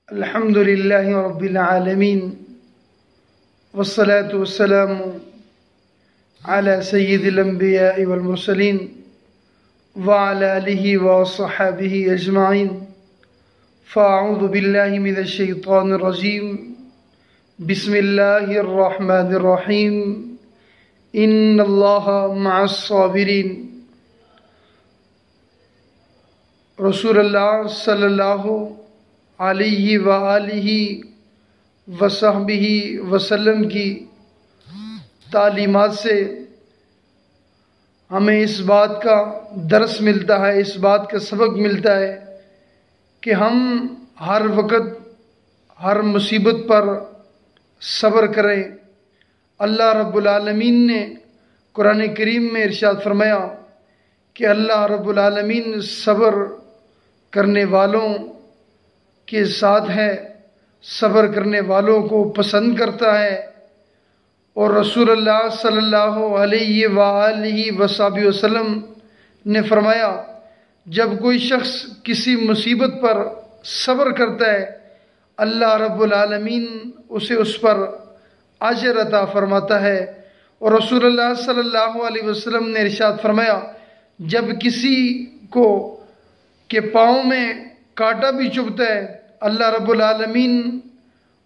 الحمد لله رب العالمين والصلاة والسلام على سيد الأنبياء والمرسلين وعلى آله وصحبه أجمعين فأعوذ بالله من الشيطان الرجيم بسم الله الرحمن الرحيم إن الله مع الصابرين رسول اللہ صلی اللہ علیہ وآلہ وصحبہ وسلم کی تعلیمات سے ہمیں اس بات کا درس ملتا ہے، اس بات کا سبق ملتا ہے کہ ہم ہر وقت ہر مصیبت پر صبر کریں۔ اللہ رب العالمین نے قرآن کریم میں ارشاد فرمایا کہ اللہ رب العالمین صبر کرنے والوں کے ساتھ ہے، صبر کرنے والوں کو پسند کرتا ہے۔ اور رسول اللہ صلی اللہ علیہ وآلہ وصحبہ وسلم نے فرمایا جب کوئی شخص کسی مصیبت پر صبر کرتا ہے اللہ رب العالمین اسے اس پر اجر عطا فرماتا ہے۔ اور رسول اللہ صلی اللہ علیہ وسلم نے ارشاد فرمایا جب کسی کو کے پاؤں میں کانٹا بھی چبھتا ہے اللہ رب العالمین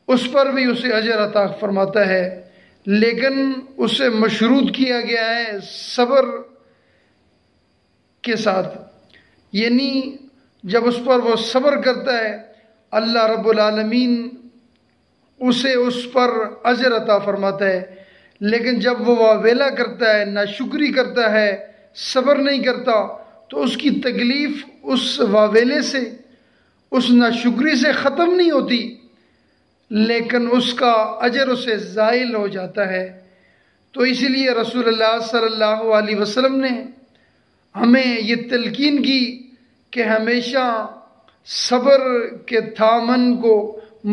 اس پر بھی اسے اجر عطا فرماتا ہے، لیکن اسے مشروط کیا گیا ہے صبر کے ساتھ، یعنی جب اس پر وہ صبر کرتا ہے اللہ رب العالمین اسے اس پر اجر عطا فرماتا ہے، لیکن جب وہ واویلا کرتا ہے، ناشکری کرتا ہے، صبر نہیں کرتا تو اس کی تکلیف اس واویلے سے، اس ناشکری سے ختم نہیں ہوتی، لیکن اس کا اجر اسے زائل ہو جاتا ہے۔ تو اسی لیے رسول اللہ صلی اللہ علیہ وسلم نے ہمیں یہ تلقین کی کہ ہمیشہ صبر کے تھامن کو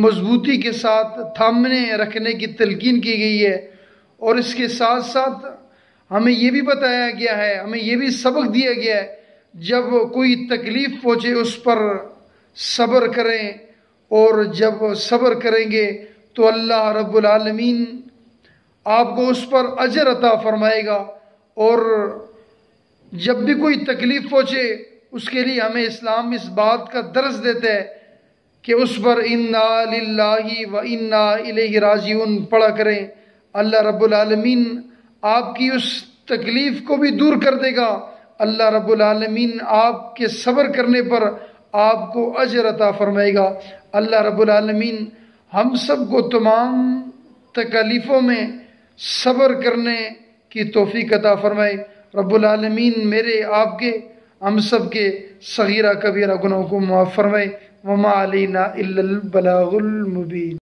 مضبوطی کے ساتھ تھامنے رکھنے کی تلقین کی گئی ہے، اور اس کے ساتھ ساتھ ہمیں یہ بھی بتایا گیا ہے، ہمیں یہ بھی سبق دیا گیا ہے جب کوئی تکلیف پہنچے اس پر صبر کریں، اور جب صبر کریں گے تو اللہ رب العالمین آپ کو اس پر اجر عطا فرمائے گا۔ اور جب بھی کوئی تکلیف پہنچے اس کے لیے ہمیں اسلام اس بات کا درس دیتا ہے کہ اس پر انا للہ و انا الیہ راجعون پڑھا کریں۔ اللہ رب العالمین آپ کی اس تکلیف کو بھی دور کر دے گا، اللہ رب العالمین آپ کے صبر کرنے پر آپ کو اجر عطا فرمائے گا۔ اللہ رب العالمین ہم سب کو تمام تکلیفوں میں صبر کرنے کی توفیق عطا فرمائے۔ رب العالمین میرے، آپ کے، ہم سب کے صغیرہ کبیرہ گناہوں کو معاف فرمائے۔ وما علینا الا البلاغ المبین۔